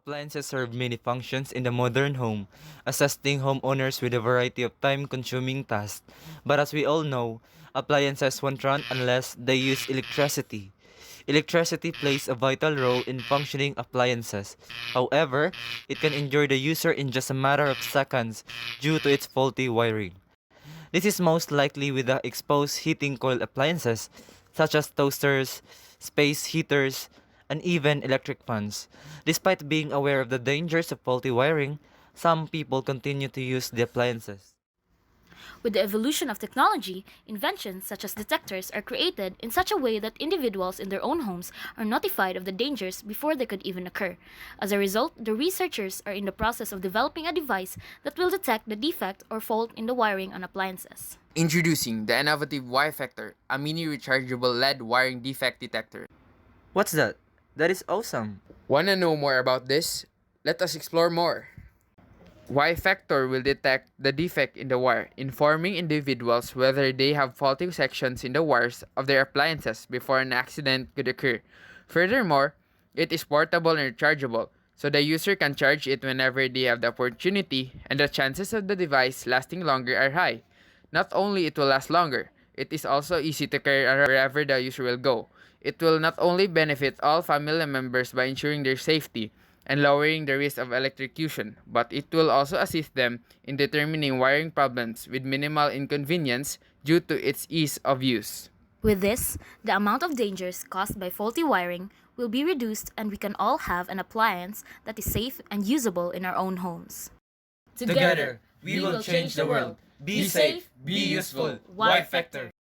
Appliances serve many functions in the modern home, assisting homeowners with a variety of time-consuming tasks. But as we all know, appliances won't run unless they use electricity. Electricity plays a vital role in functioning appliances. However, it can injure the user in just a matter of seconds due to its faulty wiring. This is most likely with the exposed heating coil appliances, such as toasters, space heaters, and even electric fans. Despite being aware of the dangers of faulty wiring, some people continue to use the appliances. With the evolution of technology, inventions such as detectors are created in such a way that individuals in their own homes are notified of the dangers before they could even occur. As a result, the researchers are in the process of developing a device that will detect the defect or fault in the wiring on appliances. Introducing the innovative Wifector, a mini rechargeable LED wiring defect detector. What's that? That is awesome. Wanna know more about this? Let us explore more. Wifector will detect the defect in the wire, informing individuals whether they have faulty sections in the wires of their appliances before an accident could occur. Furthermore, it is portable and rechargeable, so the user can charge it whenever they have the opportunity, and the chances of the device lasting longer are high. Not only it will last longer, it is also easy to carry wherever the user will go. It will not only benefit all family members by ensuring their safety and lowering the risk of electrocution, but it will also assist them in determining wiring problems with minimal inconvenience due to its ease of use. With this, the amount of dangers caused by faulty wiring will be reduced and we can all have an appliance that is safe and usable in our own homes. Together, we will change the world. Be safe, be useful. Wifector.